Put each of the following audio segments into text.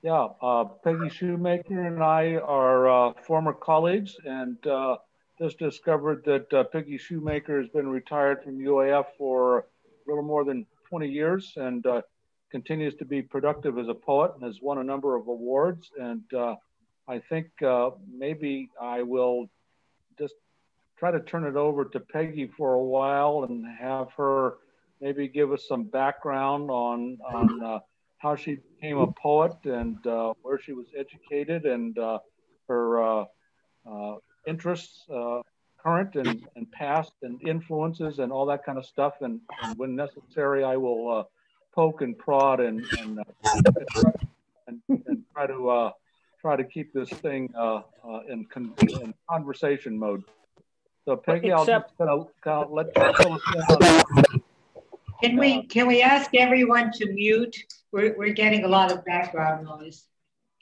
Yeah, Peggy Shoemaker and I are former colleagues, and just discovered that Peggy Shoemaker has been retired from UAF for a little more than 20 years and continues to be productive as a poet and has won a number of awards. And I think maybe I will just try to turn it over to Peggy for a while and have her maybe give us some background on how she became a poet and where she was educated and her uh, interests, current and past, and influences and all that kind of stuff. And when necessary, I will poke and prod and try to keep this thing in conversation mode. So Peggy, I'll just Except, kind of let you fill us in on. Can we ask everyone to mute? We're getting a lot of background noise.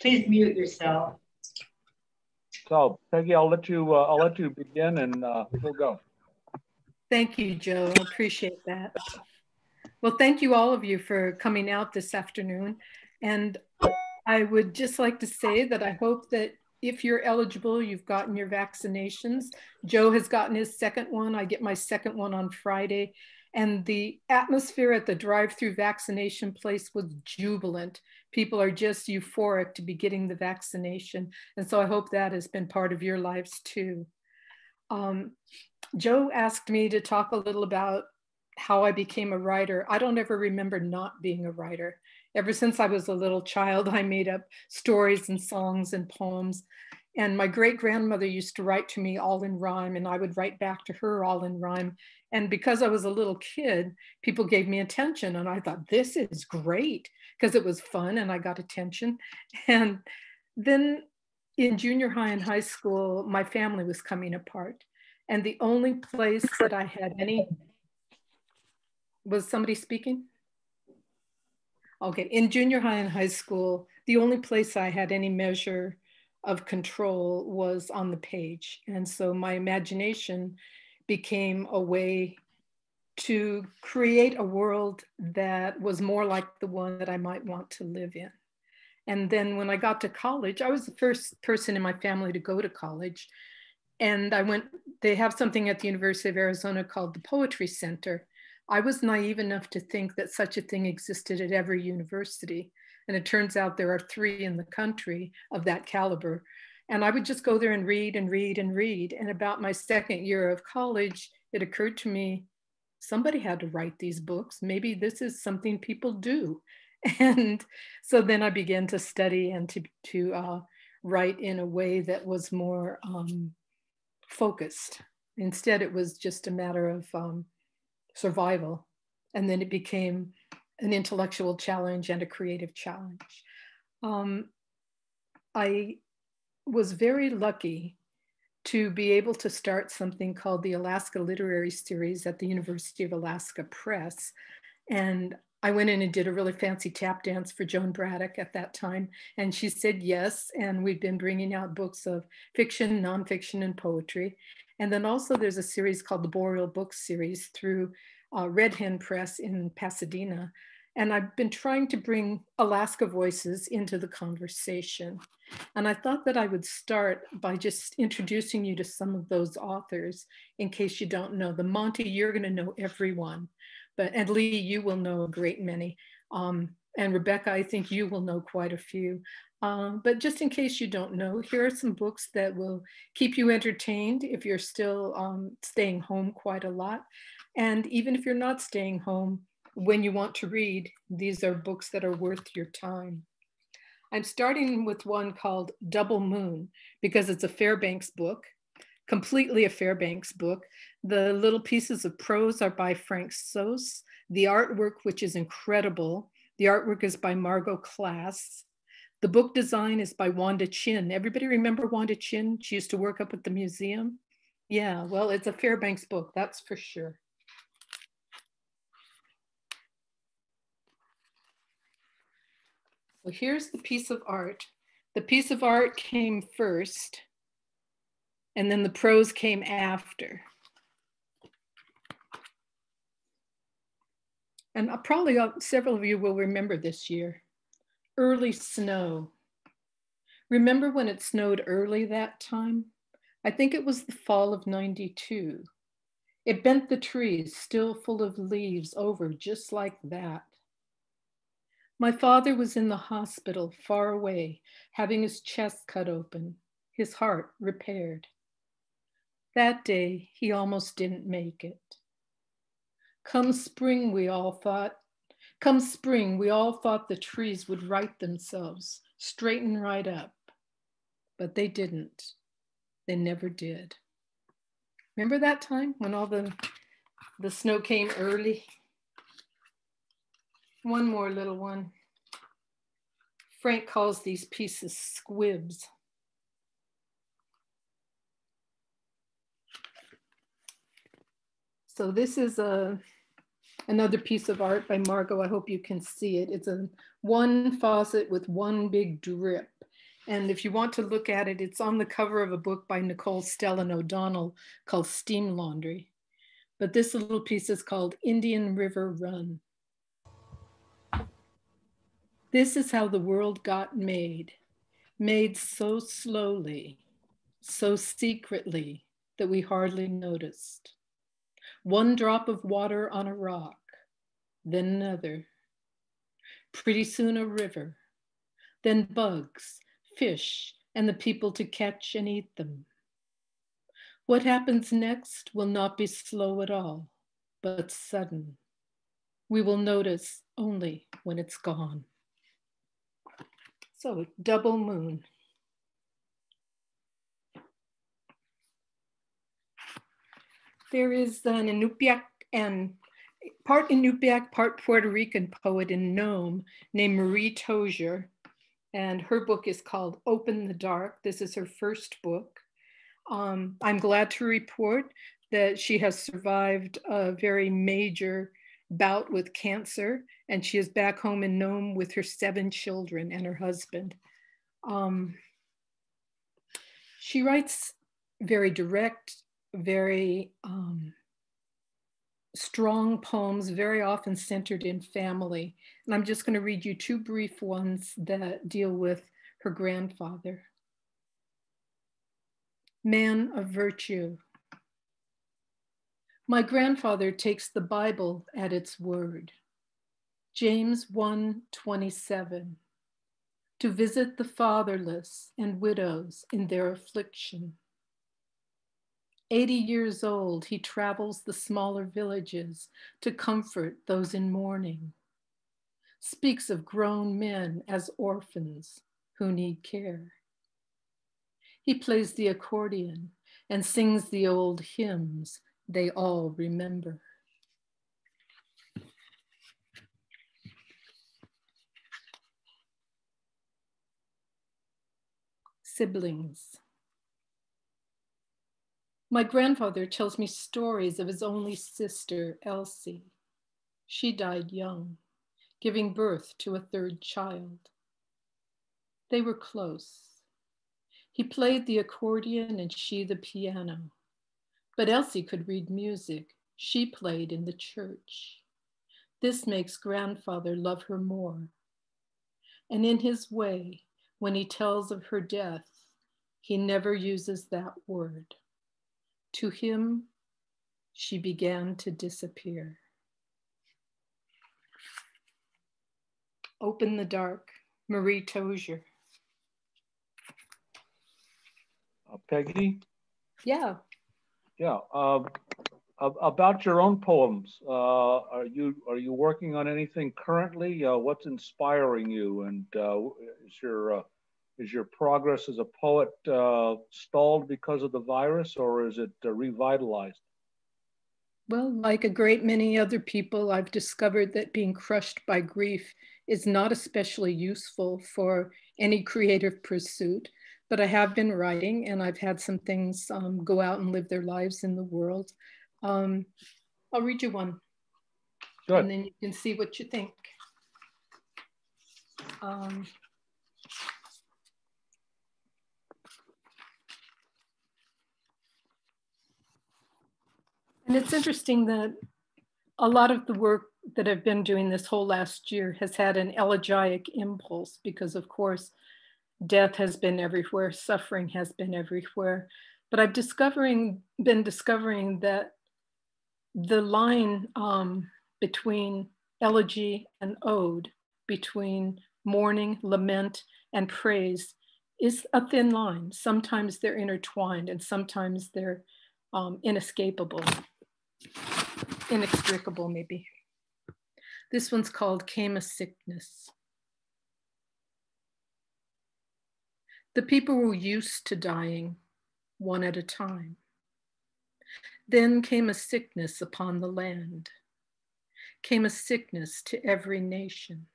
Please mute yourself. So Peggy, I'll let you begin and we'll go. Thank you, Joe. I appreciate that. Well, thank you all of you for coming out this afternoon. And I would just like to say that I hope that if you're eligible, you've gotten your vaccinations. Joe has gotten his second one. I get my second one on Friday. And the atmosphere at the drive-through vaccination place was jubilant. People are just euphoric to be getting the vaccination. And so I hope that has been part of your lives too. Joe asked me to talk a little about how I became a writer. I don't ever remember not being a writer. Ever since I was a little child, I made up stories and songs and poems. And my great-grandmother used to write to me all in rhyme, and I would write back to her all in rhyme. And because I was a little kid, people gave me attention. And I thought, this is great, because it was fun and I got attention. And then in junior high and high school, my family was coming apart. And the only place that I had any, was somebody speaking? Okay, in junior high and high school, the only place I had any measure of control was on the page. And so my imagination became a way to create a world that was more like the one that I might want to live in. And then when I got to college, I was the first person in my family to go to college. And they have something at the University of Arizona called the Poetry Center. I was naive enough to think that such a thing existed at every university. And it turns out there are 3 in the country of that caliber. And I would just go there and read and read and read. And about my second year of college, it occurred to me, somebody had to write these books. Maybe this is something people do. And so then I began to study and to write in a way that was more focused. Instead, it was just a matter of survival. And then it became an intellectual challenge and a creative challenge. I was very lucky to be able to start something called the Alaska Literary Series at the University of Alaska Press. And I went in and did a really fancy tap dance for Joan Braddock at that time. And she said yes. And we've been bringing out books of fiction, nonfiction, and poetry. And then also there's a series called the Boreal Books Series through Red Hen Press in Pasadena. And I've been trying to bring Alaska voices into the conversation. And I thought that I would start by just introducing you to some of those authors in case you don't know them. Monty, you're going to know everyone, and Lee, you will know a great many. And Rebecca, I think you will know quite a few. But just in case you don't know, here are some books that will keep you entertained if you're still staying home quite a lot. And even if you're not staying home, when you want to read, these are books that are worth your time. I'm starting with one called Double Moon because it's a Fairbanks book, completely a Fairbanks book. The little pieces of prose are by Frank Sos. The artwork, which is incredible, the artwork is by Margot Klass. The book design is by Wanda Chin. Everybody remember Wanda Chin? She used to work up at the museum. Yeah, well, it's a Fairbanks book, that's for sure. So here's the piece of art. The piece of art came first, and then the prose came after. And probably several of you will remember this year. Early snow. Remember when it snowed early that time? I think it was the fall of '92. It bent the trees, still full of leaves, over just like that. My father was in the hospital far away, having his chest cut open, his heart repaired. That day, he almost didn't make it. Come spring, we all thought the trees would right themselves, straighten right up. But they didn't. They never did. Remember that time when all the snow came early? One more little one. Frank calls these pieces squibs. So this is another piece of art by Margot. I hope you can see it. It's a one faucet with one big drip. And if you want to look at it, it's on the cover of a book by Nicole Stellan O'Donnell called Steam Laundry. But this little piece is called Indian River Run. This is how the world got made so slowly, so secretly that we hardly noticed. One drop of water on a rock, then another. Pretty soon a river, then bugs, fish, and the people to catch and eat them. What happens next will not be slow at all, but sudden. We will notice only when it's gone. So, double moon. There is an Inupiaq and part Inupiaq, part Puerto Rican poet in Nome named Marie Tozier, and her book is called Open the Dark. This is her first book. I'm glad to report that she has survived a very major bout with cancer, and she is back home in Nome with her 7 children and her husband. She writes very direct, very strong poems, very often centered in family. And I'm just going to read you 2 brief ones that deal with her grandfather. Man of virtue. My grandfather takes the Bible at its word. James 1:27. To visit the fatherless and widows in their affliction. 80 years old, he travels the smaller villages to comfort those in mourning. Speaks of grown men as orphans who need care. He plays the accordion and sings the old hymns they all remember. Siblings. My grandfather tells me stories of his only sister, Elsie. She died young, giving birth to a 3rd child. They were close. He played the accordion and she the piano. But Elsie could read music. She played in the church. This makes grandfather love her more. And in his way, when he tells of her death, he never uses that word. To him, she began to disappear. Open the Dark, Marie Tozier. Peggy? Yeah. Yeah. About your own poems, are you working on anything currently? What's inspiring you, and is your progress as a poet stalled because of the virus, or is it revitalized? Well, like a great many other people, I've discovered that being crushed by grief is not especially useful for any creative pursuit. But I have been writing, and I've had some things go out and live their lives in the world. I'll read you one. Good. And then you can see what you think. And it's interesting that a lot of the work that I've been doing this whole last year has had an elegiac impulse because, of course, death has been everywhere, suffering has been everywhere. But I've been discovering that the line between elegy and ode, between mourning, lament, and praise is a thin line. Sometimes they're intertwined and sometimes they're inextricable maybe. This one's called Came a Sickness. The people were used to dying one at a time. Then came a sickness upon the land, came a sickness to every nation,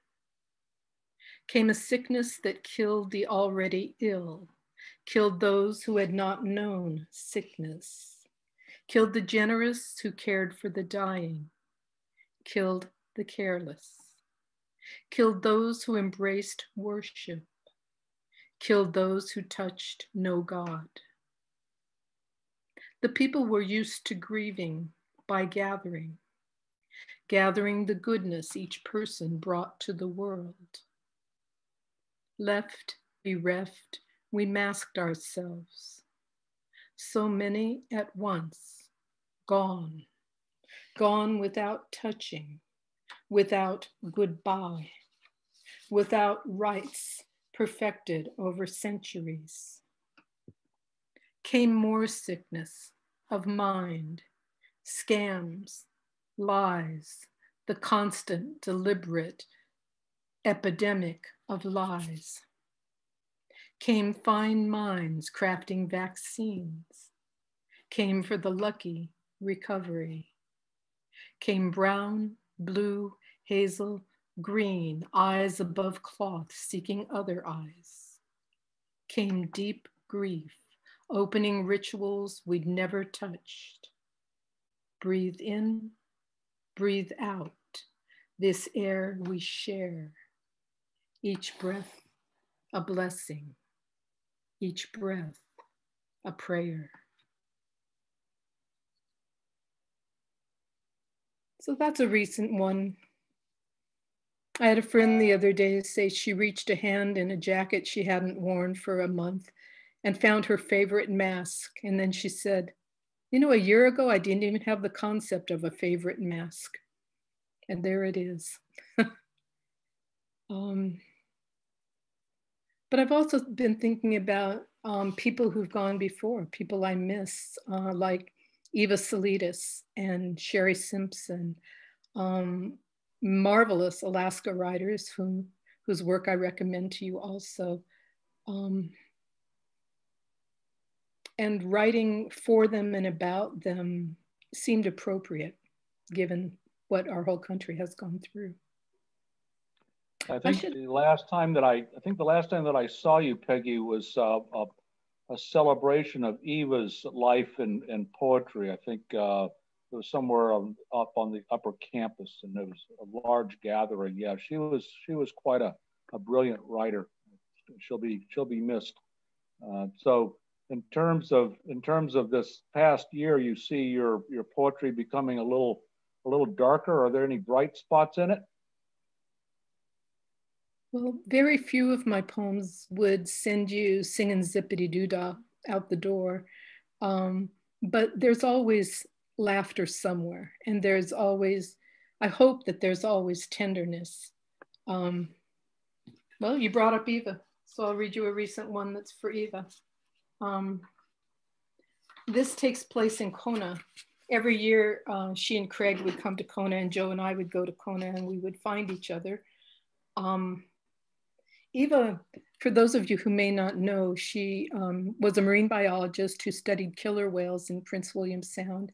came a sickness that killed the already ill, killed those who had not known sickness, killed the generous who cared for the dying, killed the careless, killed those who embraced worship, killed those who touched no God. The people were used to grieving by gathering the goodness each person brought to the world. Left, bereft, we masked ourselves. So many at once, gone, gone without touching, without goodbye, without rites perfected over centuries. Came more sickness of mind, scams, lies, the constant, deliberate epidemic of lies. Came fine minds crafting vaccines. Came for the lucky recovery. Came brown, blue, hazel, green, eyes above cloth seeking other eyes. Came deep grief, opening rituals we'd never touched. Breathe in, breathe out, this air we share. Each breath a blessing, each breath a prayer. So that's a recent one. I had a friend the other day say she reached a hand in a jacket she hadn't worn for a month and found her favorite mask. And then she said, you know, a year ago, I didn't even have the concept of a favorite mask. And there it is. But I've also been thinking about people who've gone before, people I miss, like Eva Salidas and Sherry Simpson, marvelous Alaska writers whose work I recommend to you also. And writing for them and about them seemed appropriate given what our whole country has gone through. I think the last time that I saw you, Peggy, was a celebration of Eva's life and poetry. I think it was somewhere up on the upper campus, and there was a large gathering. Yeah, she was quite a brilliant writer. She'll be missed. So in terms of this past year, you see your poetry becoming a little darker. Are there any bright spots in it? Well, very few of my poems would send you singing zippity doo dah out the door. But there's always laughter somewhere. And there's always, I hope that there's always tenderness. Well, you brought up Eva, so I'll read you a recent one that's for Eva. This takes place in Kona. Every year, she and Craig would come to Kona, and Joe and I would go to Kona, and we would find each other. Eva, for those of you who may not know, she was a marine biologist who studied killer whales in Prince William Sound.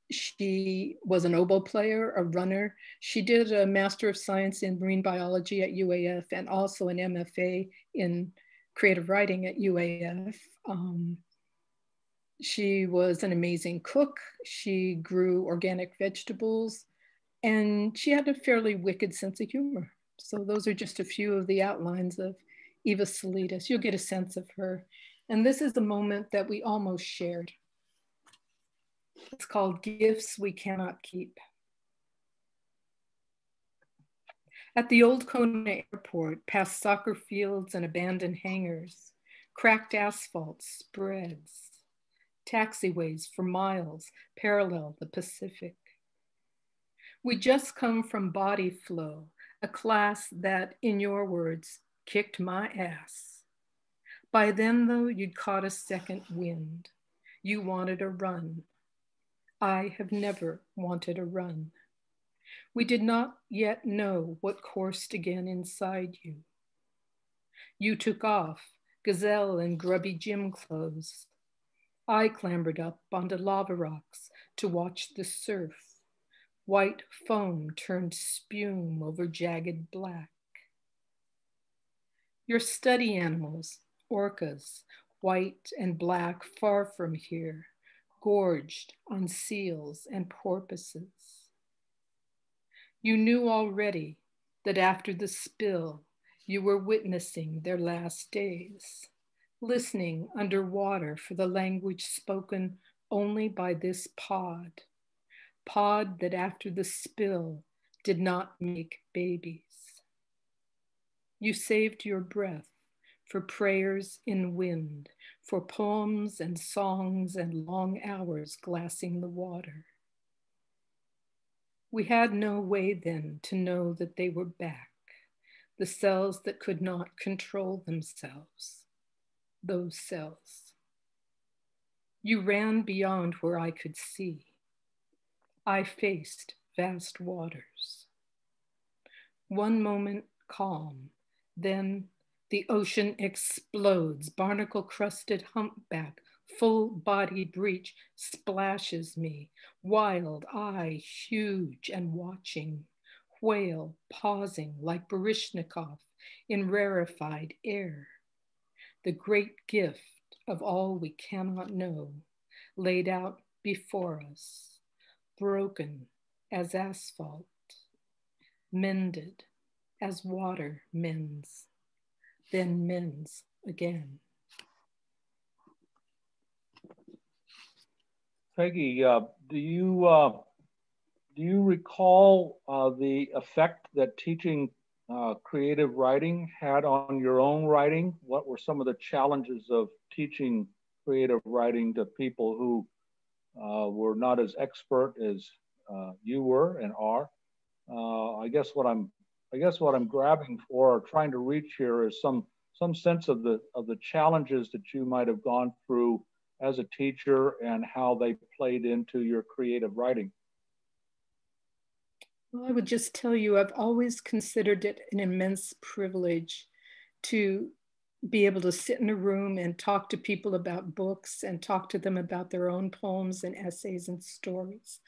She was an oboe player, a runner. She did a Master of Science in Marine Biology at UAF and also an MFA in creative writing at UAF. She was an amazing cook. She grew organic vegetables, and she had a fairly wicked sense of humor. So those are just a few of the outlines of Eva Salidas. You'll get a sense of her. And this is a moment that we almost shared. It's called Gifts We Cannot Keep. At the old Kona airport, past soccer fields and abandoned hangars, cracked asphalt spreads. Taxiways for miles parallel the Pacific. We just come from Body Flow, a class that, in your words, kicked my ass. By then, though, you'd caught a second wind. You wanted a run. I have never wanted a run. We did not yet know what coursed again inside you. You took off, gazelle and grubby gym clothes. I clambered up onto lava rocks to watch the surf. White foam turned spume over jagged black. Your study animals, orcas, white and black, far from here, gorged on seals and porpoises. You knew already that after the spill, you were witnessing their last days, listening underwater for the language spoken only by this pod that after the spill did not make babies. You saved your breath for prayers in wind, for poems and songs and long hours glassing the water. We had no way then to know that they were back, the cells that could not control themselves, those cells. You ran beyond where I could see. I faced vast waters. One moment calm, then the ocean explodes, barnacle-crusted humpback, full-bodied breach splashes me, wild eye huge and watching, whale pausing like Baryshnikov in rarefied air. The great gift of all we cannot know laid out before us, broken as asphalt, mended as water mends, then mends again. Peggy, do you recall the effect that teaching creative writing had on your own writing? What were some of the challenges of teaching creative writing to people who were not as expert as you were and are? I guess what I'm grabbing for or trying to reach here is some sense of the challenges that you might have gone through as a teacher and how they played into your creative writing. Well, I would just tell you, I've always considered it an immense privilege to be able to sit in a room and talk to people about books and talk to them about their own poems and essays and stories.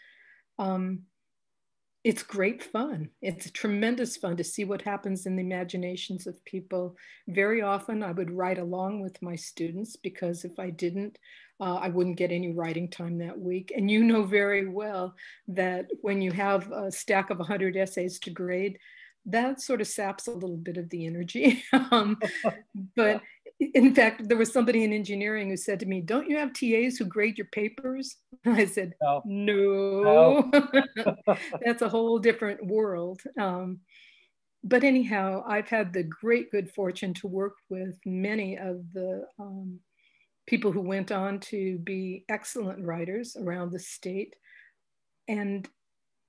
It's great fun. It's tremendous fun to see what happens in the imaginations of people. Very often I would write along with my students because if I didn't, I wouldn't get any writing time that week. And you know very well that when you have a stack of 100 essays to grade, that sort of saps a little bit of the energy. But in fact, there was somebody in engineering who said to me, "Don't you have TAs who grade your papers?" I said, no. That's a whole different world. But anyhow, I've had the great good fortune to work with many of the people who went on to be excellent writers around the state. And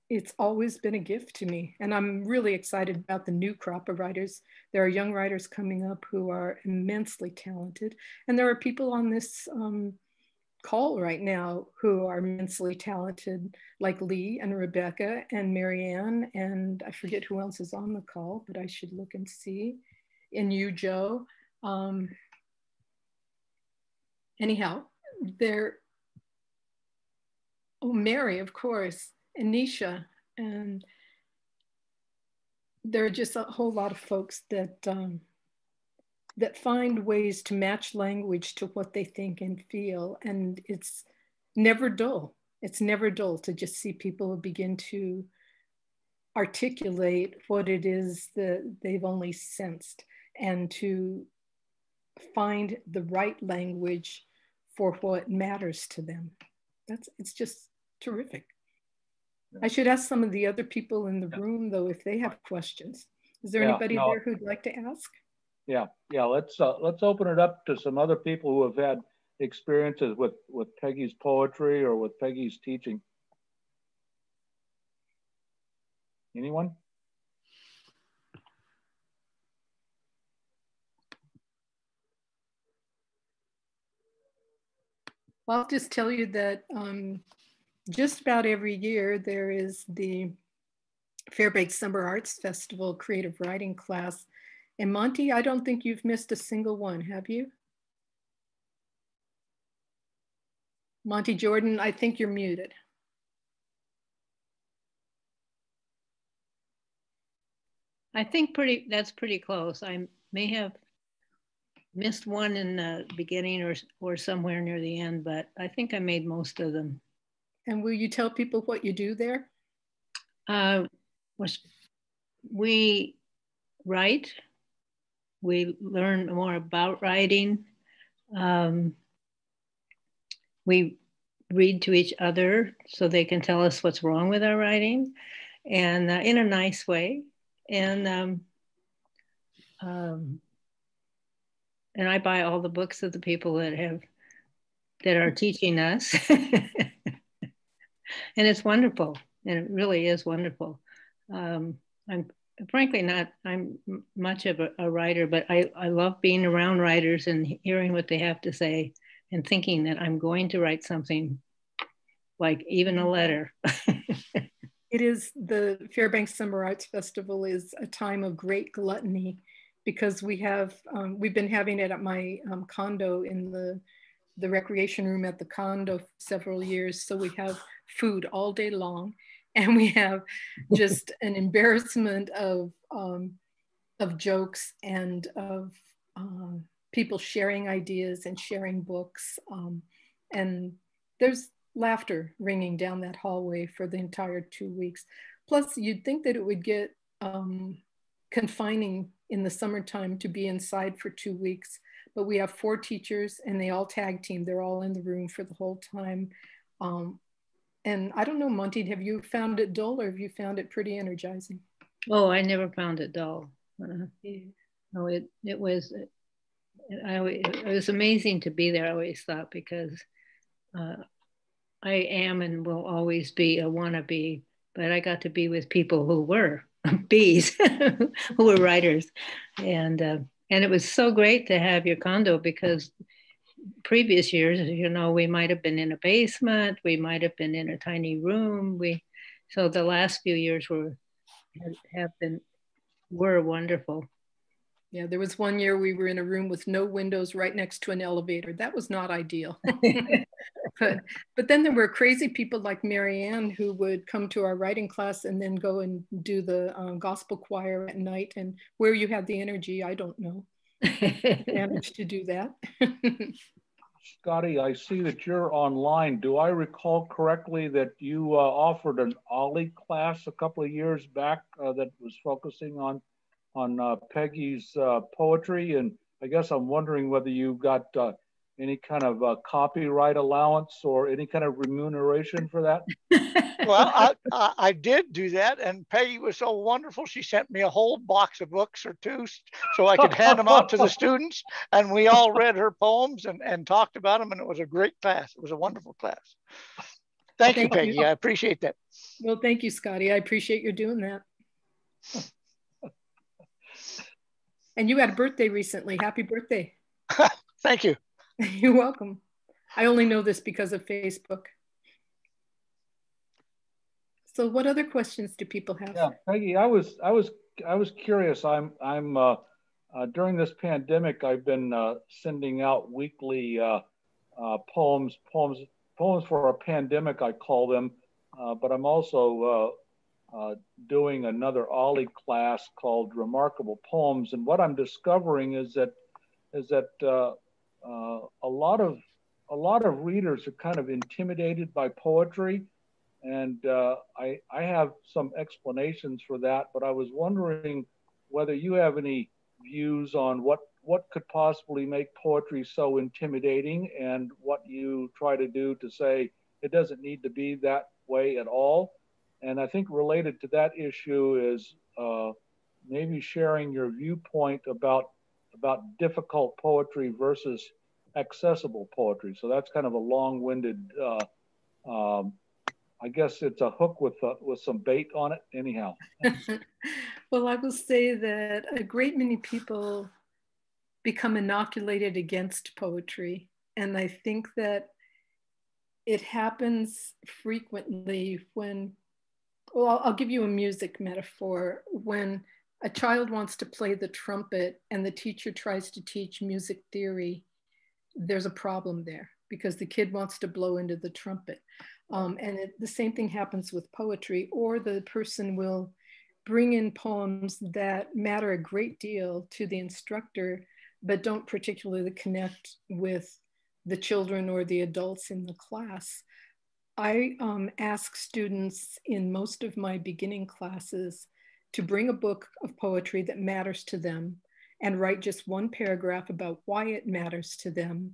it's always been a gift to me. And I'm really excited about the new crop of writers. There are young writers coming up who are immensely talented. And there are people on this call right now who are immensely talented, like Lee and Rebecca and Marianne, and I forget who else is on the call, but I should look and see. And you, Joe. Anyhow, Mary, of course, and Nisha, and there are just a whole lot of folks that that find ways to match language to what they think and feel, and it's never dull. It's never dull to just see people begin to articulate what it is that they've only sensed and to find the right language for what matters to them. It's just terrific. I should ask some of the other people in the room, though, if they have questions. Is there Yeah, anybody no, there who'd like to ask? yeah, yeah. Let's open it up to some other people who have had experiences with Peggy's poetry or with Peggy's teaching. Anyone? Well, I'll just tell you that just about every year there is the Fairbanks Summer Arts Festival creative writing class. And Monty, I don't think you've missed a single one, have you? Monty Jordan, I think you're muted. I think that's pretty close. I may have missed one in the beginning or somewhere near the end, but I think I made most of them. And will you tell people what you do there? We write. We learn more about writing. We read to each other so they can tell us what's wrong with our writing, and in a nice way. And I buy all the books of the people that are teaching us. And it's wonderful. And it really is wonderful. I'm frankly I'm much of a writer, but I love being around writers and hearing what they have to say and thinking that I'm going to write something, like even a letter. It is, the Fairbanks Summer Arts Festival is a time of great gluttony because we've been having it at my condo in the recreation room at the condo for several years. So we have food all day long, and we have just an embarrassment of jokes and of people sharing ideas and sharing books. And there's laughter ringing down that hallway for the entire 2 weeks. Plus, you'd think that it would get confining in the summertime to be inside for 2 weeks, but we have 4 teachers and they all tag team. They're all in the room for the whole time. And I don't know, Monty, have you found it dull or have you found it pretty energizing? Oh, I never found it dull. Yeah. No, it was amazing to be there, I always thought, because I am and will always be a wannabe, but I got to be with people who were bees, who were writers. And it was so great to have your condo, because previous years, we might have been in a basement, we might have been in a tiny room. So the last few years were wonderful. Yeah, there was one year we were in a room with no windows right next to an elevator. That was not ideal. But then there were crazy people like Marianne who would come to our writing class and then go and do the gospel choir at night. And where you had the energy, I don't know. Managed to do that. Scotty, I see that you're online. Do I recall correctly that you offered an OLLI class a couple of years back that was focusing on Peggy's poetry? And I guess I'm wondering whether you got any kind of copyright allowance or any kind of remuneration for that? Well, I did do that, and Peggy was so wonderful. She sent me a whole box of books or two so I could hand them out to the students, and we all read her poems and talked about them, and it was a great class. It was a wonderful class. Thank you, Peggy. I appreciate that. Well, thank you, Scotty. I appreciate you doing that. And you had a birthday recently. Happy birthday. Thank you. You're welcome. I only know this because of Facebook. So what other questions do people have? Yeah, Peggy, I was curious. I'm during this pandemic, I've been sending out weekly poems for a pandemic, I call them. But I'm also doing another OLLI class called Remarkable Poems. And what I'm discovering is that a lot of readers are kind of intimidated by poetry. And I have some explanations for that, but I was wondering whether you have any views on what could possibly make poetry so intimidating, and what you try to do to say it doesn't need to be that way at all. And I think related to that issue is maybe sharing your viewpoint about difficult poetry versus accessible poetry. So that's kind of a long-winded. I guess it's a hook with some bait on it. Anyhow. Well, I will say that a great many people become inoculated against poetry, and I think that it happens frequently when, well, I'll give you a music metaphor. When a child wants to play the trumpet and the teacher tries to teach music theory, there's a problem there because the kid wants to blow into the trumpet. The same thing happens with poetry, or the person will bring in poems that matter a great deal to the instructor, but don't particularly connect with the children or the adults in the class. I ask students in most of my beginning classes to bring a book of poetry that matters to them and write just one paragraph about why it matters to them.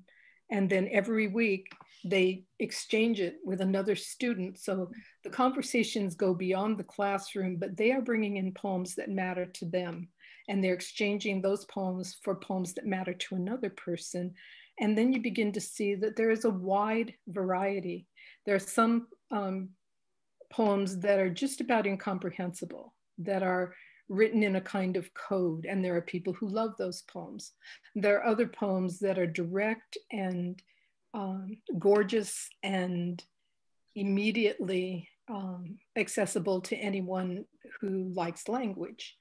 And then every week they exchange it with another student. So the conversations go beyond the classroom, but they are bringing in poems that matter to them. And they're exchanging those poems for poems that matter to another person. And then you begin to see that there is a wide variety. There are some poems that are just about incomprehensible, that are written in a kind of code, and there are people who love those poems. There are other poems that are direct and gorgeous and immediately accessible to anyone who likes language.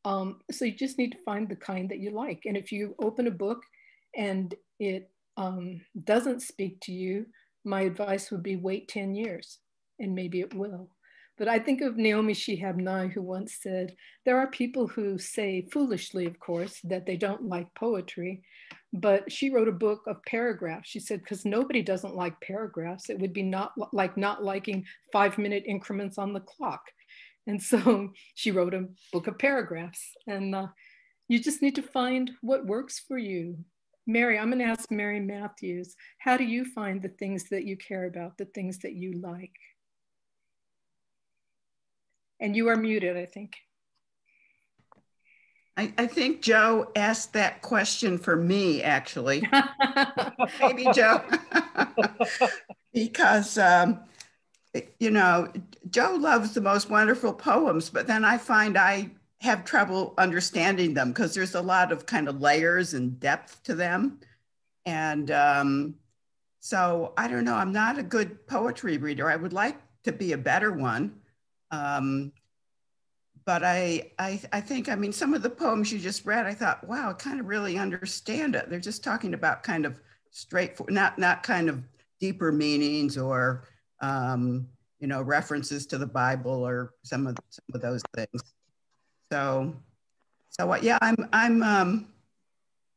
So you just need to find the kind that you like. And if you open a book and it doesn't speak to you, my advice would be wait 10 years and maybe it will. But I think of Naomi Shihab Nye, who once said, there are people who say, foolishly, of course, that they don't like poetry, but she wrote a book of paragraphs. She said, because nobody doesn't like paragraphs. It would be not liking 5-minute increments on the clock. And so she wrote a book of paragraphs. And you just need to find what works for you. Mary, I'm going to ask Mary Matthews, how do you find the things that you care about, the things that you like? And you are muted, I think. I think Joe asked that question for me, actually. Maybe Joe. Because, you know, Joe loves the most wonderful poems, but then I find I have trouble understanding them because there's a lot of kind of layers and depth to them. And so I don't know, I'm not a good poetry reader. I would like to be a better one. But I think, I mean, some of the poems you just read, I thought, wow, I kind of really understand it. They're just talking about kind of straightforward, not kind of deeper meanings or, you know, references to the Bible or some of those things. So yeah,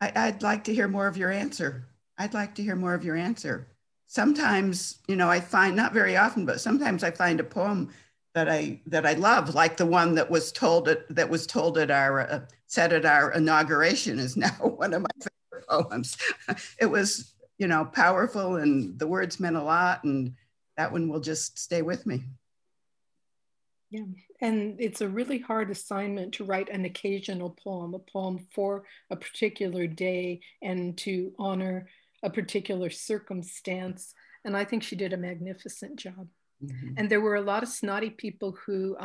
I'd like to hear more of your answer. I'd like to hear more of your answer. Sometimes, you know, I find, not very often, but sometimes I find a poem that I love, like the one that was told at our said at our inauguration is now one of my favorite poems. It was, you know, powerful and the words meant a lot, and that one will just stay with me. Yeah, and it's a really hard assignment to write an occasional poem, a poem for a particular day and to honor a particular circumstance. And I think she did a magnificent job. Mm-hmm. And there were a lot of snotty people who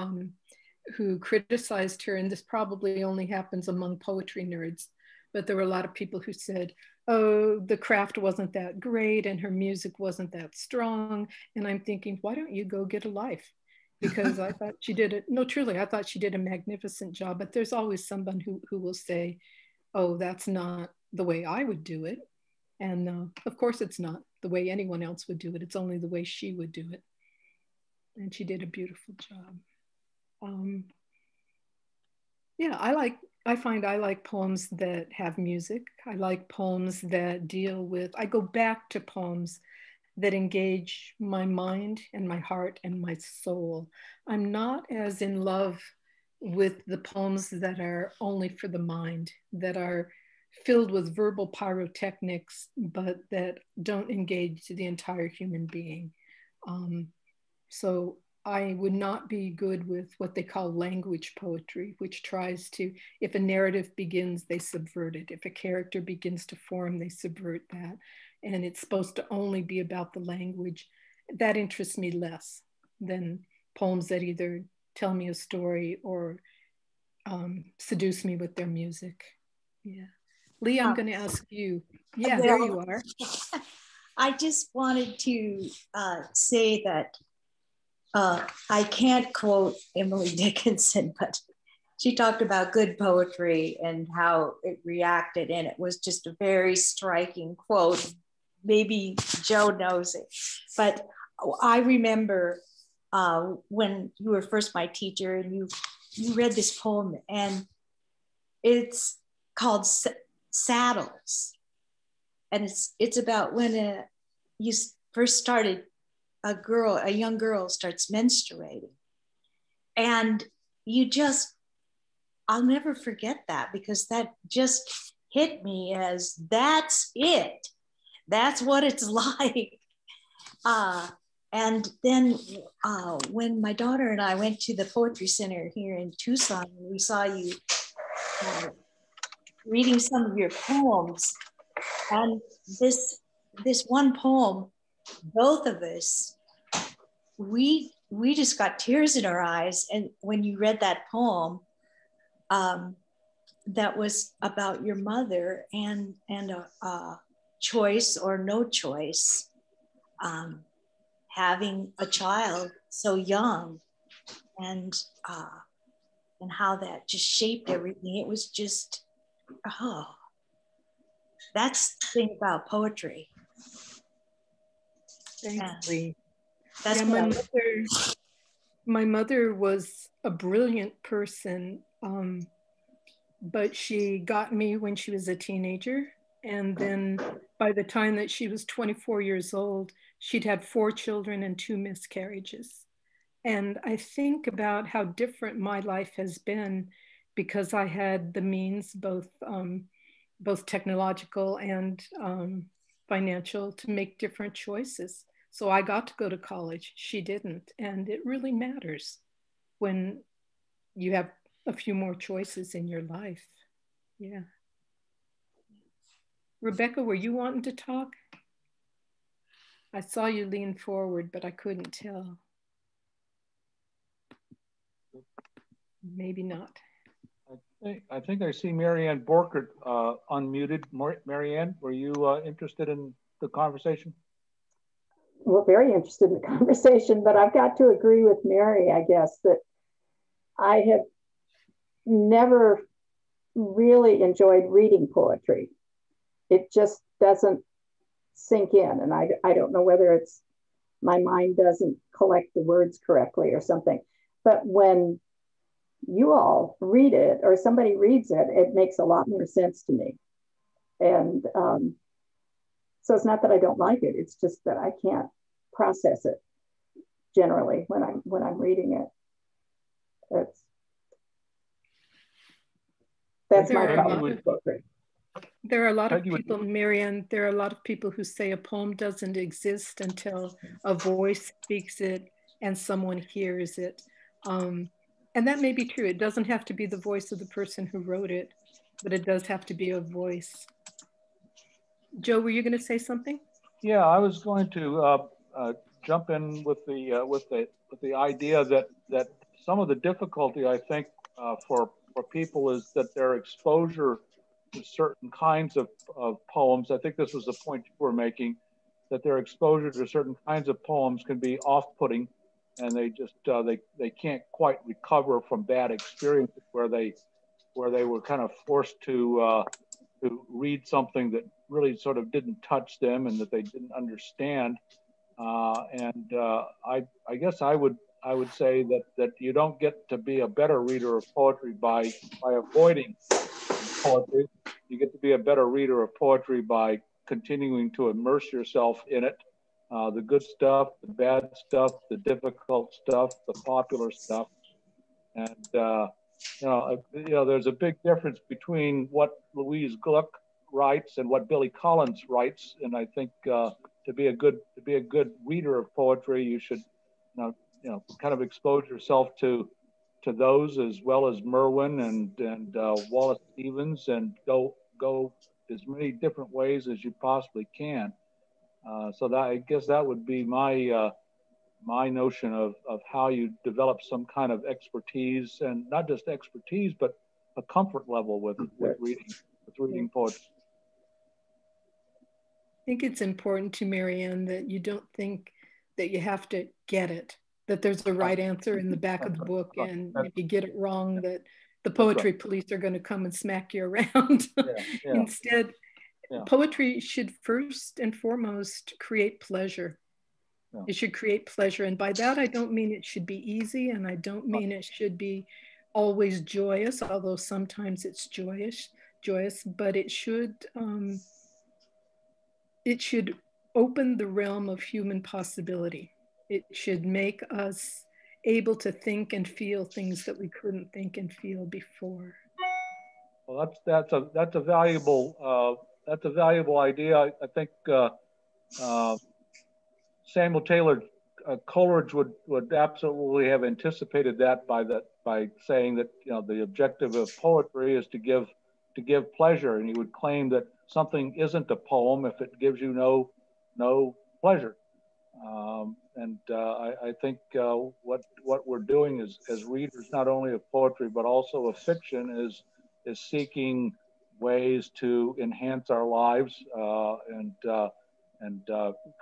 criticized her, and this probably only happens among poetry nerds, but there were a lot of people who said, oh, the craft wasn't that great and her music wasn't that strong. And I'm thinking, why don't you go get a life? Because I thought she did it. No, truly, I thought she did a magnificent job, but there's always someone who will say, oh, that's not the way I would do it. And of course, it's not the way anyone else would do it. It's only the way she would do it. And she did a beautiful job. Yeah, I find I like poems that have music. I like poems that deal with, I go back to poems that engage my mind and my heart and my soul. I'm not as in love with the poems that are only for the mind, that are filled with verbal pyrotechnics, but that don't engage the entire human being. So I would not be good with what they call language poetry, which tries to, if a narrative begins, they subvert it. If a character begins to form, they subvert that. And it's supposed to only be about the language. That interests me less than poems that either tell me a story or seduce me with their music. Yeah. Lee, I'm going to ask you. Yeah, there you are. I just wanted to say that I can't quote Emily Dickinson, but she talked about good poetry and how it reacted, and it was just a very striking quote. Maybe Joe knows it, but I remember when you were first my teacher and you read this poem, and it's called Saddles. And it's about when you first started, a young girl starts menstruating. And I'll never forget that, because that just hit me as that's it. That's what it's like. And then when my daughter and I went to the Poetry Center here in Tucson, we saw you reading some of your poems. And this one poem, both of us, we just got tears in our eyes. And when you read that poem, that was about your mother and a choice or no choice, having a child so young, and how that just shaped everything. It was just, that's the thing about poetry. Thanks, Lee. That's my mother was a brilliant person, but she got me when she was a teenager. And then by the time that she was 24 years old, she'd had 4 children and 2 miscarriages. And I think about how different my life has been because I had the means, both technological and financial, to make different choices. So I got to go to college. She didn't. And it really matters when you have a few more choices in your life. Yeah. Rebecca, were you wanting to talk? I saw you lean forward, but I couldn't tell. Maybe not. I think I see Marianne Borkert unmuted. Marianne, were you interested in the conversation? Well, very interested in the conversation, but I've got to agree with Mary, I guess, that I have never really enjoyed reading poetry. It just doesn't sink in. And I don't know whether it's my mind doesn't collect the words correctly or something. But when you all read it or somebody reads it, it makes a lot more sense to me. And so it's not that I don't like it. It's just that I can't process it generally when I'm reading it. That's my problem with poetry. There are a lot of people, Marianne, there are a lot of people who say a poem doesn't exist until a voice speaks it and someone hears it. And that may be true. It doesn't have to be the voice of the person who wrote it, but it does have to be a voice. Joe, were you going to say something? Yeah, I was going to jump in with the idea that some of the difficulty, I think, for people is that their exposure to certain kinds of poems, I think this was the point you were making, that their exposure to certain kinds of poems can be off-putting, and they just they can't quite recover from bad experiences where they were kind of forced to read something that really sort of didn't touch them and that they didn't understand. I guess I would say that you don't get to be a better reader of poetry by avoiding poetry. You get to be a better reader of poetry by continuing to immerse yourself in it. The good stuff, the bad stuff, the difficult stuff, the popular stuff. And, there's a big difference between what Louise Gluck writes and what Billy Collins writes. And I think to be a good reader of poetry, you should kind of expose yourself to those, as well as Merwin and Wallace Stevens, and go as many different ways as you possibly can. So that, I guess that would be my my notion of how you develop some kind of expertise, and not just expertise, but a comfort level with reading poetry. I think it's important to Marianne that you don't think that you have to get it, that there's a right answer in the back of the book, and if you get it wrong, that the poetry police are going to come and smack you around. Instead, poetry should first and foremost create pleasure. It should create pleasure. And by that, I don't mean it should be easy, and I don't mean it should be always joyous, although sometimes it's joyous, but it should open the realm of human possibility. It should make us able to think and feel things that we couldn't think and feel before. Well, that's a valuable idea. I think Samuel Taylor Coleridge would absolutely have anticipated that by saying that the objective of poetry is to give pleasure, and he would claim that something isn't a poem if it gives you no pleasure. I think what we're doing as readers, not only of poetry but also of fiction, is seeking ways to enhance our lives and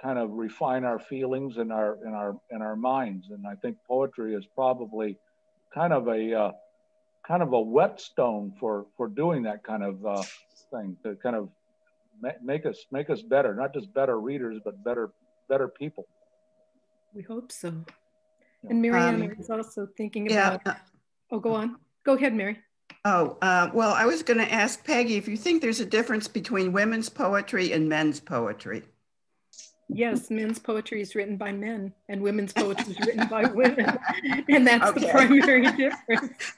kind of refine our feelings and our minds. And I think poetry is probably kind of a whetstone for doing that kind of thing, to kind of make us better, not just better readers, but better people. We hope so. And Marianne is also thinking about. Oh, go on. Go ahead, Mary. Well, I was going to ask Peggy if you think there's a difference between women's poetry and men's poetry. Yes, men's poetry is written by men, and women's poetry is written by women, and that's the primary difference.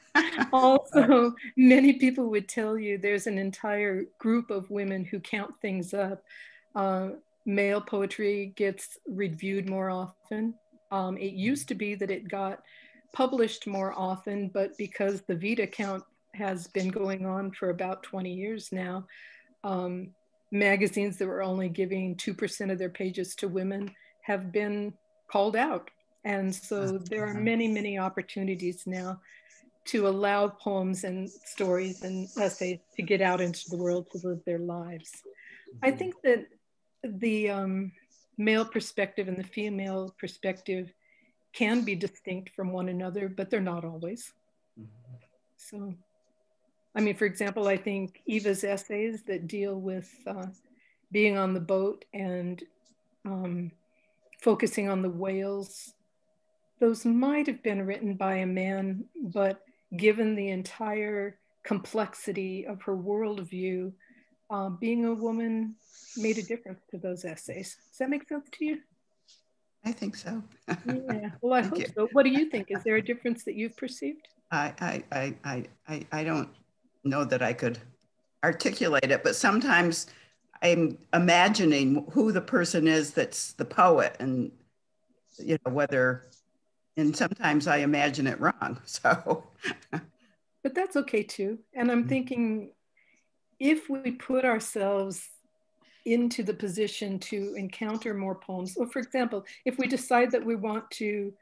Also, many people would tell you there's an entire group of women who count things up. Male poetry gets reviewed more often. It used to be that it got published more often, but because the Vita count has been going on for about 20 years now, magazines that were only giving 2% of their pages to women have been called out. And so there are many, many opportunities now to allow poems and stories and essays to get out into the world to live their lives. I think that the male perspective and the female perspective can be distinct from one another, but they're not always. So, I mean, for example, I think Eva's essays that deal with being on the boat and focusing on the whales, those might have been written by a man, but given the entire complexity of her worldview, being a woman made a difference to those essays. Does that make sense to you? I think so. Yeah, well, I hope so. What do you think? Is there a difference that you've perceived? I don't know that I could articulate it, but sometimes I'm imagining who the person is that's the poet, and whether, and sometimes I imagine it wrong. So, but that's okay too. And I'm thinking, if we put ourselves into the position to encounter more poems, or for example, if we decide that we want to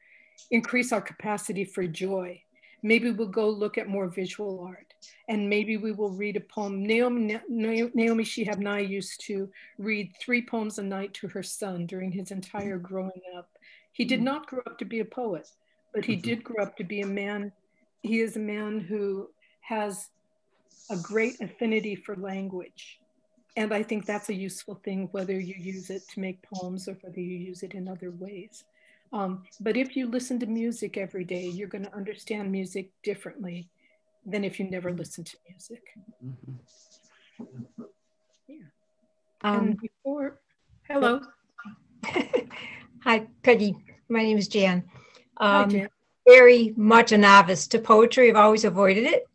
increase our capacity for joy, maybe we'll go look at more visual art, and maybe we will read a poem. Naomi Shihab Nye used to read 3 poems a night to her son during his entire growing up. He did not grow up to be a poet, but he did grow up to be a man. He is a man who has a great affinity for language. And I think that's a useful thing, whether you use it to make poems or whether you use it in other ways. But if you listen to music every day, you're going to understand music differently than if you never listen to music. Yeah. And before, hello. Hi, Peggy. My name is Jan. Hi, Jan. Very much a novice to poetry. I've always avoided it.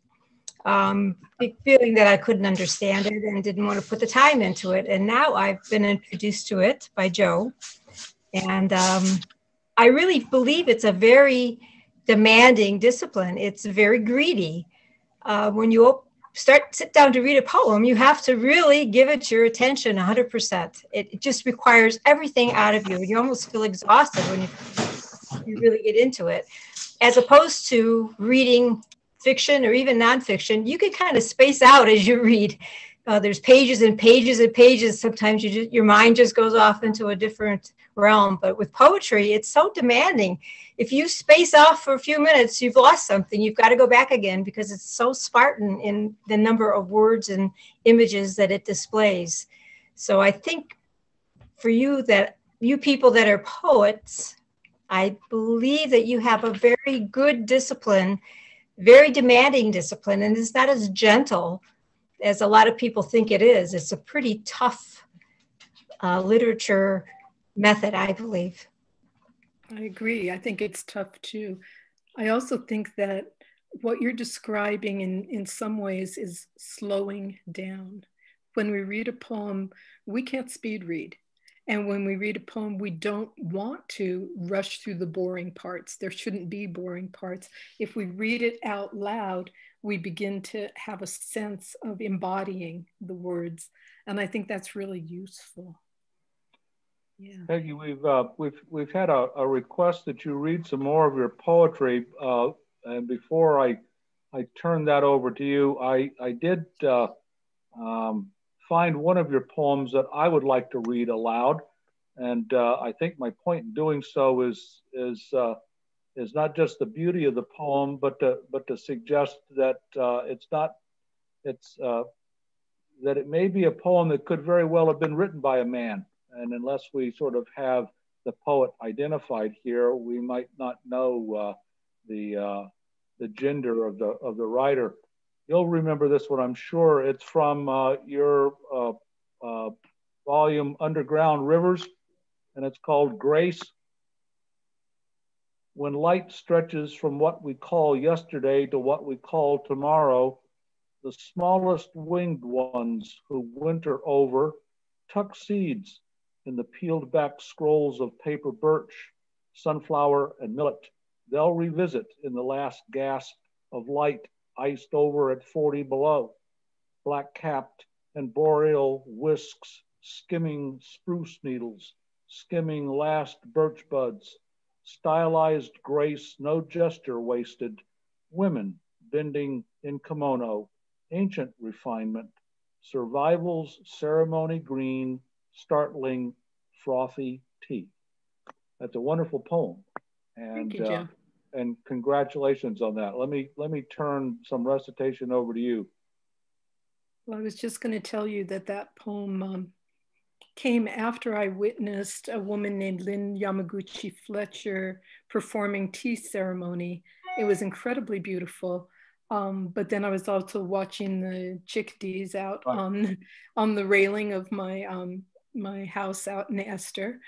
Feeling that I couldn't understand it and didn't want to put the time into it. And now I've been introduced to it by Joe. And I really believe it's a very demanding discipline. It's very greedy. When you sit down to read a poem, you have to really give it your attention 100%. It just requires everything out of you. You almost feel exhausted when you really get into it. As opposed to reading fiction or even nonfiction, you can kind of space out as you read. There's pages and pages and pages. Sometimes your mind just goes off into a different realm. But with poetry, it's so demanding. If you space off for a few minutes, you've lost something. You've got to go back again because it's so Spartan in the number of words and images that it displays. So I think for you people that are poets, I believe that you have a very good discipline, very demanding discipline, and it's not as gentle as a lot of people think it is. It's a pretty tough literature method, I believe. I agree. I think it's tough too. I also think that what you're describing in some ways is slowing down. When we read a poem, we can't speed read. And when we read a poem, we don't want to rush through the boring parts. There shouldn't be boring parts. If we read it out loud, we begin to have a sense of embodying the words. And I think that's really useful. Yeah. Peggy, we've had a request that you read some more of your poetry. And before I turn that over to you, I did find one of your poems that I would like to read aloud. And I think my point in doing so is not just the beauty of the poem, but to suggest that that it may be a poem that could very well have been written by a man. And unless we sort of have the poet identified here, we might not know the gender of the writer. You'll remember this one, I'm sure. It's from your volume Underground Rivers, and it's called Grace. When light stretches from what we call yesterday to what we call tomorrow, the smallest winged ones who winter over tuck seeds in the peeled back scrolls of paper birch, sunflower, and millet. They'll revisit in the last gasp of light iced over at 40 below, black-capped and boreal whisks skimming spruce needles, skimming last birch buds, stylized grace no gesture wasted, women bending in kimono, ancient refinement, survival's ceremony green, startling frothy tea. That's a wonderful poem. And, thank you, Jim. And congratulations on that. Let me turn some recitation over to you. Well, I was just going to tell you that poem came after I witnessed a woman named Lynn Yamaguchi Fletcher performing tea ceremony. It was incredibly beautiful. But then I was also watching the chickadees out on the railing of my my house out in Esther.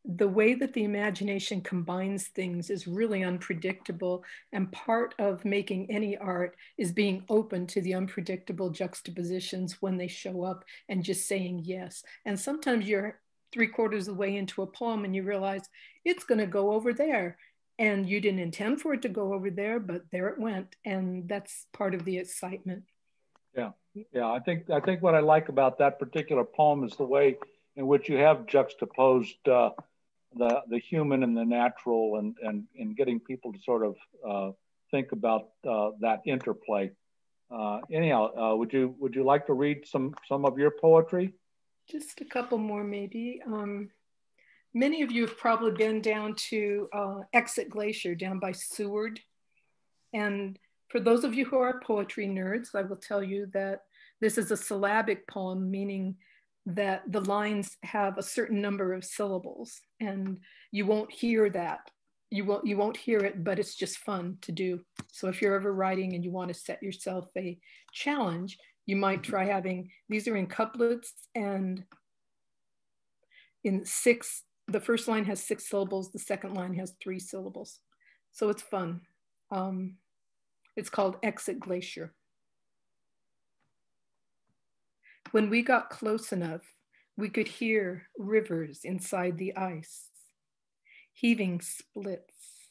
The way that the imagination combines things is really unpredictable. And part of making any art is being open to the unpredictable juxtapositions when they show up and just saying yes. And sometimes you're 3/4 of the way into a poem and you realize it's going to go over there. And you didn't intend for it to go over there, but there it went. And that's part of the excitement. Yeah. Yeah. I think what I like about that particular poem is the way in which you have juxtaposed the human and the natural, and getting people to sort of think about that interplay. Anyhow, would you like to read some of your poetry? Just a couple more, maybe. Many of you have probably been down to Exit Glacier down by Seward. And for those of you who are poetry nerds, I will tell you that this is a syllabic poem, meaning that the lines have a certain number of syllables, and you won't hear that. You won't hear it, but it's just fun to do. So if you're ever writing and you want to set yourself a challenge, you might try having, these are in couplets, and in 6, the first line has 6 syllables, the second line has 3 syllables. So it's fun. It's called Exit Glacier. When we got close enough, we could hear rivers inside the ice. heaving splits,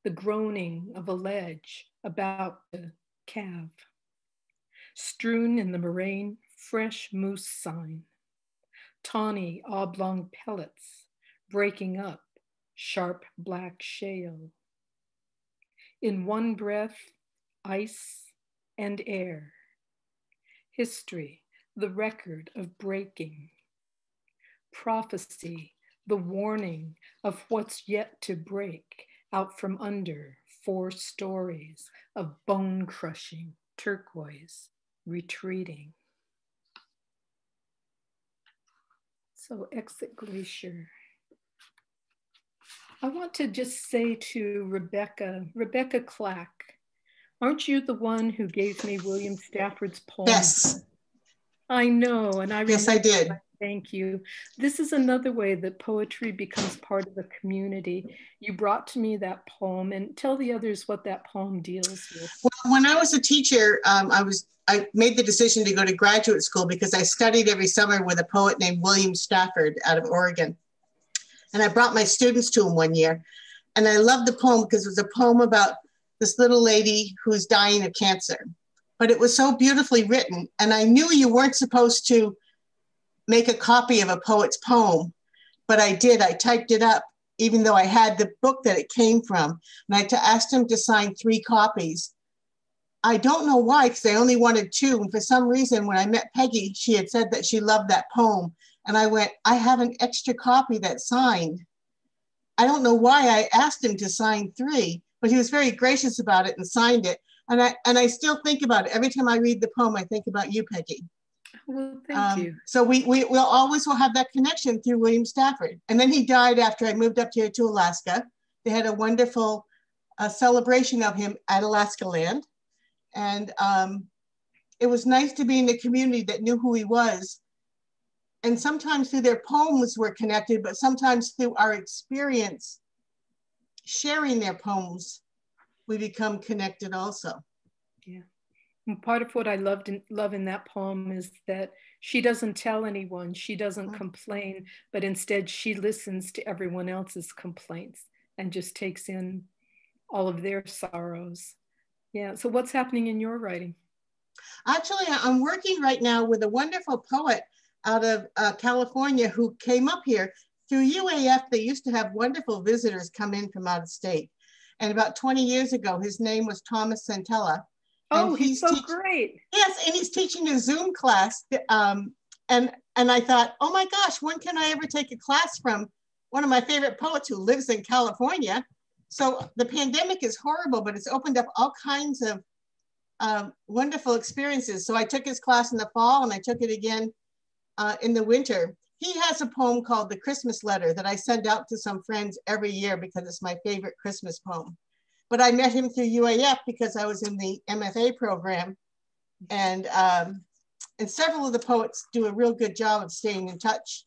the groaning of a ledge about to calve, strewn in the moraine, fresh moose sign, tawny oblong pellets breaking up sharp black shale. In one breath, ice and air, history, the record of breaking, prophecy, the warning of what's yet to break out from under 4 stories of bone-crushing turquoise retreating. So exit glacier. I want to just say to Rebecca Clack, aren't you the one who gave me William Stafford's poem? Yes. I know, and I remember. Yes, I did. Thank you. This is another way that poetry becomes part of a community. You brought to me that poem, and tell the others what that poem deals with. Well, when I was a teacher, I made the decision to go to graduate school because I studied every summer with a poet named William Stafford out of Oregon. And I brought my students to him one year. And I loved the poem because it was a poem about this little lady who's dying of cancer. But it was so beautifully written. And I knew you weren't supposed to make a copy of a poet's poem, but I did. I typed it up, even though I had the book that it came from. And I asked him to sign 3 copies. I don't know why, because I only wanted 2. And for some reason, when I met Peggy, she had said that she loved that poem. And I went, I have an extra copy that's signed. I don't know why I asked him to sign 3, but he was very gracious about it and signed it. And I still think about it. Every time I read the poem, I think about you, Peggy. Well, thank you. So we'll always have that connection through William Stafford. And then he died after I moved up here to Alaska. They had a wonderful celebration of him at Alaska Land. And it was nice to be in a community that knew who he was. And sometimes through their poems we're connected, but sometimes through our experience sharing their poems, we become connected also. Yeah. And part of what I love in that poem is that she doesn't tell anyone, she doesn't complain, but instead she listens to everyone else's complaints and just takes in all of their sorrows. Yeah, so what's happening in your writing? Actually, I'm working right now with a wonderful poet out of California who came up here. Through UAF, they used to have wonderful visitors come in from out of state. And about 20 years ago, his name was Thomas Santella. Oh, he's so great. Yes, and he's teaching a Zoom class. And I thought, oh my gosh, when can I ever take a class from one of my favorite poets who lives in California? So the pandemic is horrible, but it's opened up all kinds of wonderful experiences. So I took his class in the fall and I took it again in the winter. He has a poem called The Christmas Letter that I send out to some friends every year because it's my favorite Christmas poem. But I met him through UAF because I was in the MFA program. And several of the poets do a real good job of staying in touch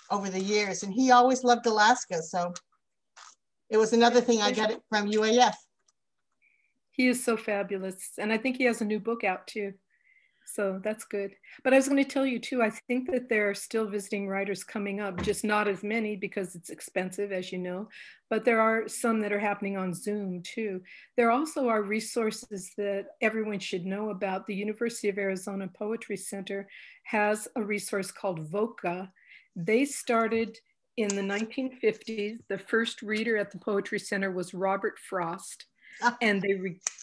over the years. And he always loved Alaska. So it was another thing I got it from UAF. He is so fabulous. And I think he has a new book out too. So that's good. But I was going to tell you too, I think that there are still visiting writers coming up, just not as many because it's expensive, as you know, but there are some that are happening on Zoom too. There also are resources that everyone should know about. The University of Arizona Poetry Center has a resource called VOCA. They started in the 1950s. The first reader at the Poetry Center was Robert Frost. And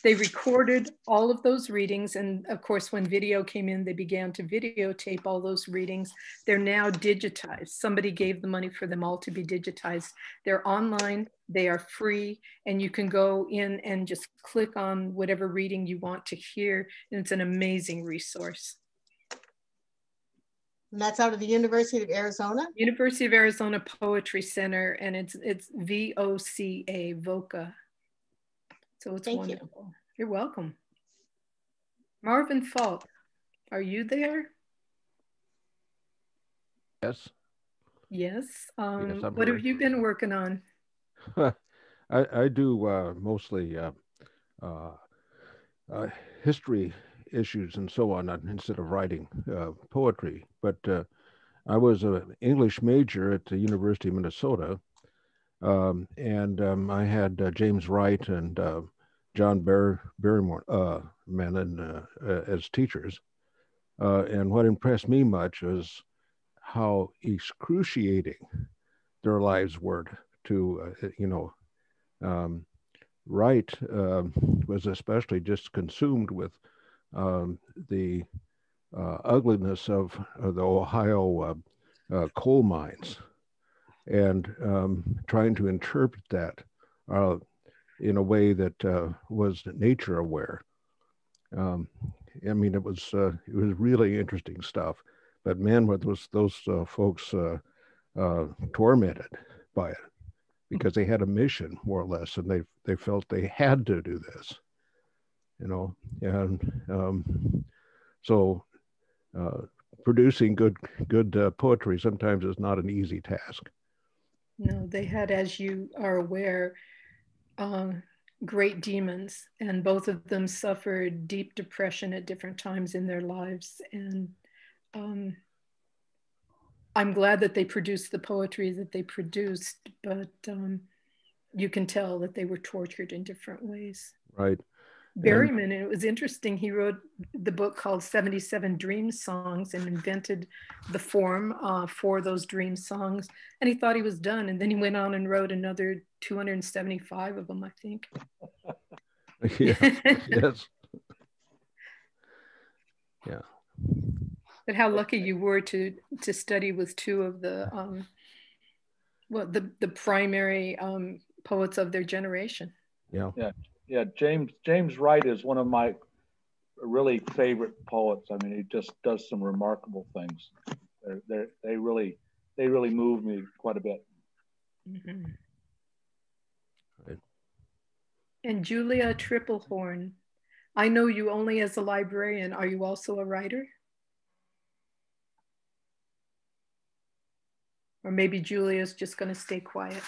they recorded all of those readings. And of course, when video came in, they began to videotape all those readings. They're now digitized. Somebody gave the money for them all to be digitized. They're online, they are free, and you can go in and just click on whatever reading you want to hear. And it's an amazing resource. And that's out of the University of Arizona? University of Arizona Poetry Center, and it's VOCA, VOCA. So it's wonderful. You're welcome. Marvin Falk, are you there? Yes. Yes. Yes, what have you been working on? I do mostly history issues and so on instead of writing poetry. But I was an English major at the University of Minnesota, I had James Wright and John Barrymore as teachers. And what impressed me much is how excruciating their lives were to, Wright was especially just consumed with the ugliness of the Ohio coal mines and trying to interpret that in a way that was nature aware. I mean, it was really interesting stuff. But man, were those folks tormented by it because they had a mission, more or less, and they felt they had to do this, and so producing good poetry sometimes is not an easy task. No, they had, as you are aware, great demons, and both of them suffered deep depression at different times in their lives. And I'm glad that they produced the poetry that they produced, but you can tell that they were tortured in different ways. Right. Berryman, and it was interesting, he wrote the book called 77 Dream Songs and invented the form for those dream songs. And he thought he was done. And then he went on and wrote another 275 of them, I think. Yeah, yes. Yeah. But how lucky you were to study with two of the, the primary poets of their generation. Yeah. Yeah. Yeah, James Wright is one of my really favorite poets. I mean, he just does some remarkable things. They really move me quite a bit. Mm-hmm. Right. And Julia Tripplehorn, I know you only as a librarian. Are you also a writer? Or maybe Julia's just going to stay quiet.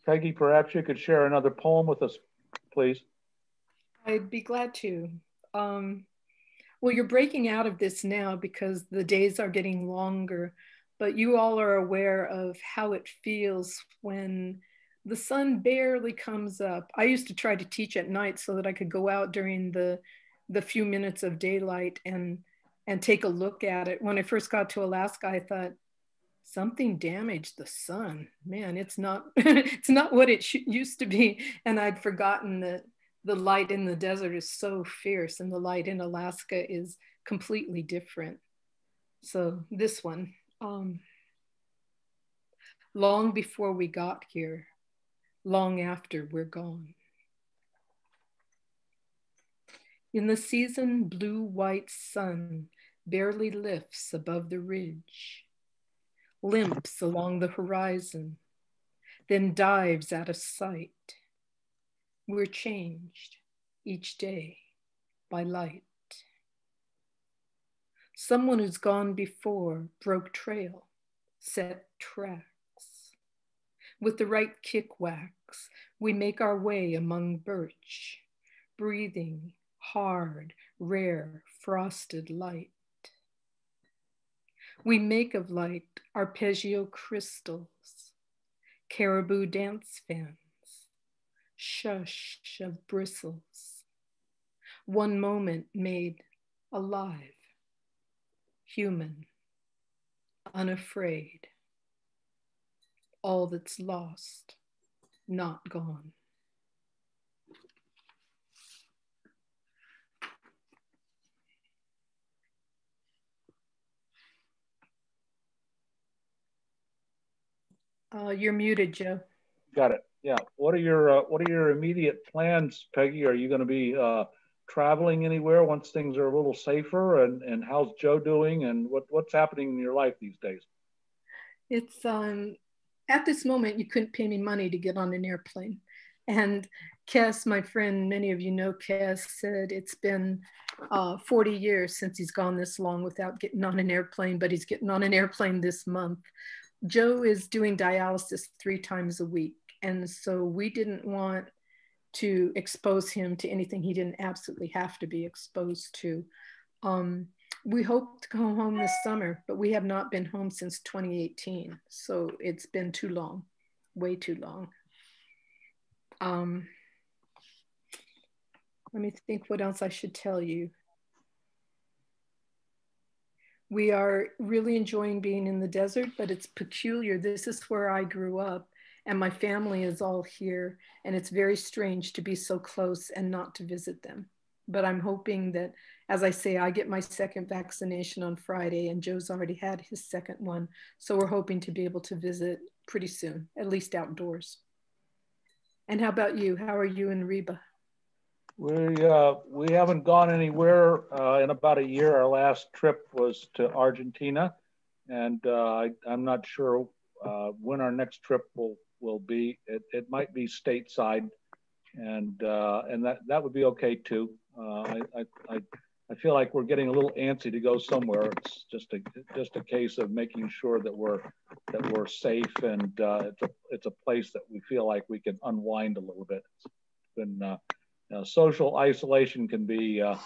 Peggy, perhaps you could share another poem with us, please. I'd be glad to. Well, you're breaking out of this now because the days are getting longer, but you all are aware of how it feels when the sun barely comes up. I used to try to teach at night so that I could go out during the few minutes of daylight and take a look at it. When I first got to Alaska, I thought, something damaged the sun. Man, it's not it's not what it used to be. And I'd forgotten that the light in the desert is so fierce and the light in Alaska is completely different. So this one, long before we got here, long after we're gone. In the season, blue-white sun barely lifts above the ridge, limps along the horizon, then dives out of sight. We're changed each day by light. Someone who's gone before broke trail, set tracks. With the right kick wax, we make our way among birch, breathing hard, rare, frosted light. We make of light arpeggio crystals, caribou dance fans, shush of bristles. One moment made alive, human, unafraid. All that's lost, not gone. You're muted, Joe. Got it. Yeah. What are your immediate plans, Peggy? Are you going to be traveling anywhere once things are a little safer? And how's Joe doing? And what's happening in your life these days? It's at this moment you couldn't pay me money to get on an airplane. And Kes, my friend, many of you know Kes, said it's been 40 years since he's gone this long without getting on an airplane, but he's getting on an airplane this month. Joe is doing dialysis 3 times a week. And so we didn't want to expose him to anything he didn't absolutely have to be exposed to. We hope to go home this summer, but we have not been home since 2018. So it's been too long, way too long. Let me think what else I should tell you. We are really enjoying being in the desert, but it's peculiar. This is where I grew up and my family is all here. And it's very strange to be so close and not to visit them. But I'm hoping that, as I say, I get my second vaccination on Friday and Joe's already had his second one. So we're hoping to be able to visit pretty soon, at least outdoors. And how about you? How are you and Reba? We haven't gone anywhere in about a year. Our last trip was to Argentina, and I'm not sure when our next trip will be. It might be stateside, and that would be okay too. I feel like we're getting a little antsy to go somewhere. It's just a case of making sure that we're safe, and it's a place that we feel like we can unwind a little bit. It's been social isolation can be